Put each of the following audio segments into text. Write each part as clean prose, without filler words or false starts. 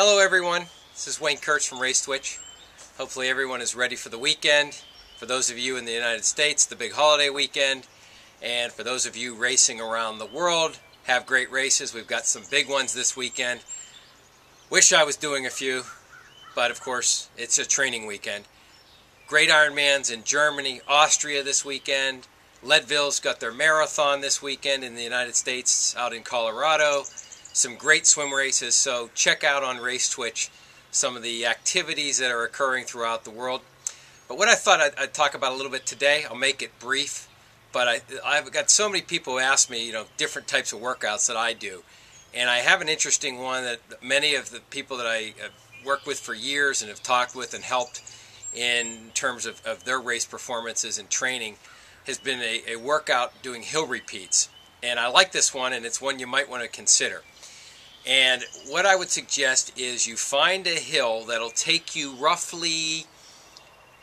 Hello everyone, this is Wayne Kurtz from Race Twitch. Hopefully everyone is ready for the weekend. For those of you in the United States, the big holiday weekend. And for those of you racing around the world, have great races. We've got some big ones this weekend. Wish I was doing a few, but of course it's a training weekend. Great Ironmans in Germany, Austria this weekend. Leadville's got their marathon this weekend in the United States, out in Colorado. Some great swim races, so check out on Race Twitch some of the activities that are occurring throughout the world. But what I thought I'd talk about a little bit today, I'll make it brief, but I've got so many people who ask me, different types of workouts that I do. And I have an interesting one that many of the people that I have worked with for years and have talked with and helped in terms of their race performances and training has been a workout doing hill repeats. And I like this one, and it's one you might want to consider. And what I would suggest is you find a hill that'll take you roughly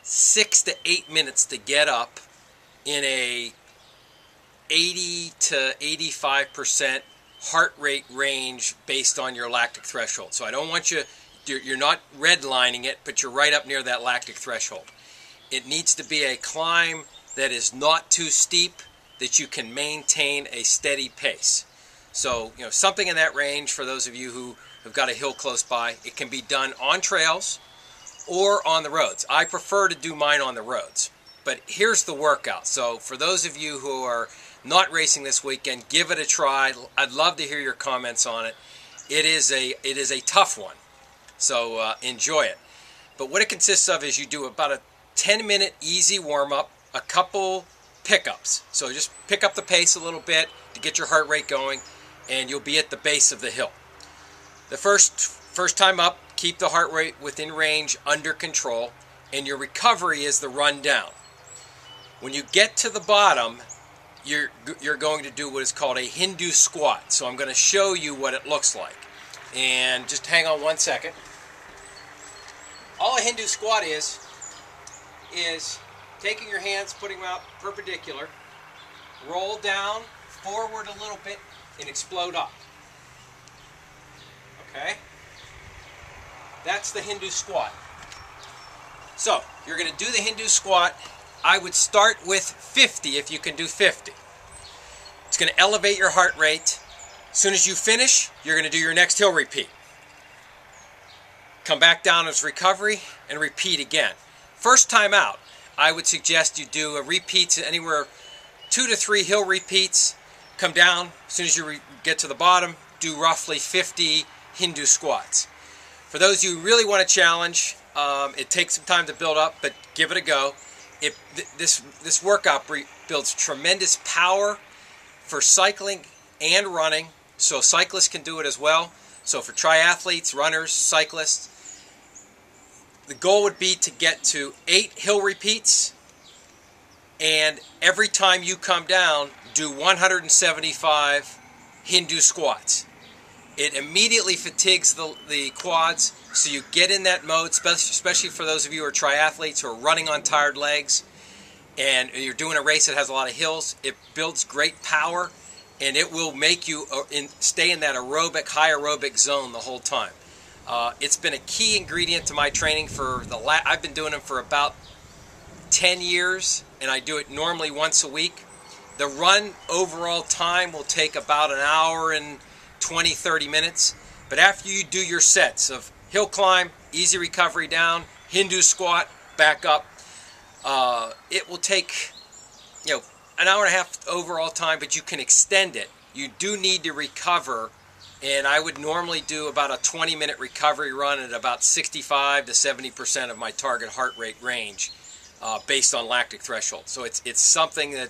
6 to 8 minutes to get up in a 80 to 85% heart rate range based on your lactic threshold. So I don't want you're not redlining it, but you're right up near that lactic threshold. It needs to be a climb that is not too steep, that you can maintain a steady pace. So, something in that range for those of you who have got a hill close by. It can be done on trails or on the roads. I prefer to do mine on the roads. But here's the workout. So for those of you who are not racing this weekend, give it a try. I'd love to hear your comments on it. It is a tough one. So enjoy it. But what it consists of is you do about a 10-minute easy warm-up, a couple pickups. So just pick up the pace a little bit to get your heart rate going, and you'll be at the base of the hill. The first time up, keep the heart rate within range, under control, and your recovery is the run down. When you get to the bottom, you're going to do what is called a Hindu squat. So I'm going to show you what it looks like. And just hang on one second. All a Hindu squat is taking your hands, putting them out perpendicular, roll down, forward a little bit, and explode up. Okay? That's the Hindu squat. So, you're going to do the Hindu squat. I would start with 50 if you can do 50. It's going to elevate your heart rate. As soon as you finish, you're going to do your next hill repeat. Come back down as recovery and repeat again. First time out, I would suggest you do a repeats anywhere 2 to 3 hill repeats. Come down, as soon as you get to the bottom, do roughly 50 Hindu squats. For those of you who really want to challenge, it takes some time to build up, but give it a go. This workout builds tremendous power for cycling and running, so cyclists can do it as well. So for triathletes, runners, cyclists, the goal would be to get to 8 hill repeats, and every time you come down, do 175 Hindu squats. It immediately fatigues the quads, so you get in that mode, especially for those of you who are triathletes who are running on tired legs, and you're doing a race that has a lot of hills. It builds great power, and it will make you stay in that high aerobic zone the whole time. It's been a key ingredient to my training I've been doing them for about 10 years, and I do it normally once a week. The run overall time will take about an hour and 20-30 minutes, but after you do your sets of hill climb, easy recovery down, Hindu squat, back up, it will take an hour and a half overall time, but you can extend it. You do need to recover, and I would normally do about a 20-minute recovery run at about 65 to 70% of my target heart rate range based on lactic threshold. So it's something that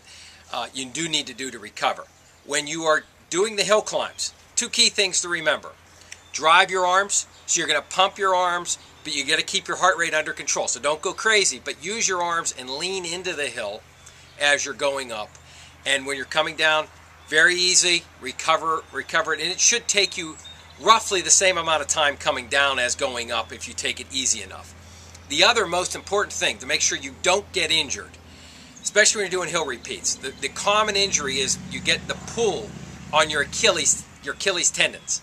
you do need to do to recover. When you are doing the hill climbs, 2 key things to remember. Drive your arms, so you're going to pump your arms, but you got to keep your heart rate under control. So don't go crazy, but use your arms and lean into the hill as you're going up. And when you're coming down, very easy, recover it. And it should take you roughly the same amount of time coming down as going up if you take it easy enough. The other most important thing to make sure you don't get injured, especially when you're doing hill repeats, the common injury is you get the pull on your Achilles tendons.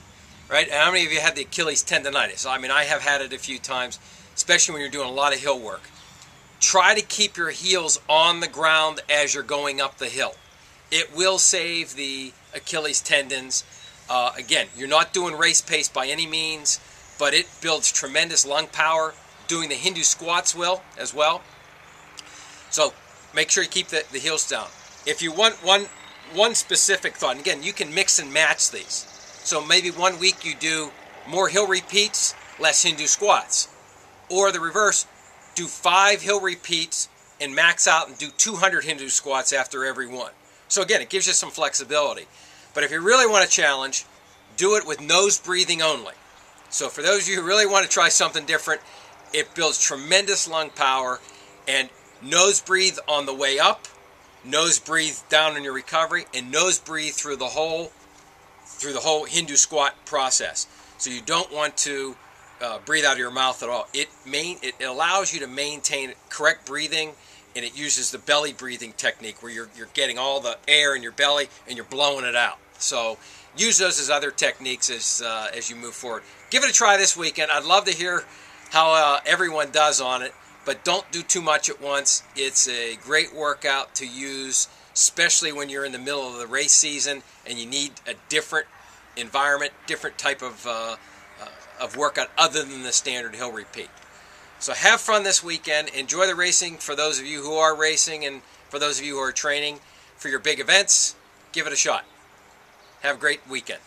right? And how many of you had the Achilles tendonitis? I mean, I have had it a few times, especially when you're doing a lot of hill work. Try to keep your heels on the ground as you're going up the hill. It will save the Achilles tendons. Again, you're not doing race pace by any means, but it builds tremendous lung power. Doing the Hindu squats will as well. So make sure you keep the heels down. If you want one specific thought, and again, you can mix and match these. So maybe one week you do more hill repeats, less Hindu squats. Or the reverse, do 5 hill repeats and max out and do 200 Hindu squats after every one. So again, it gives you some flexibility. But if you really want a challenge, do it with nose breathing only. So for those of you who really want to try something different, it builds tremendous lung power, and nose breathe on the way up, nose breathe down in your recovery, and nose breathe through the whole Hindu squat process. So you don't want to breathe out of your mouth at all. It allows you to maintain correct breathing, and it uses the belly breathing technique where you're getting all the air in your belly and you're blowing it out. So use those as other techniques as you move forward. Give it a try this weekend. I'd love to hear how everyone does on it, but don't do too much at once. It's a great workout to use, especially when you're in the middle of the race season and you need a different environment, different type of workout other than the standard hill repeat. So have fun this weekend. Enjoy the racing for those of you who are racing, and for those of you who are training for your big events, give it a shot. Have a great weekend.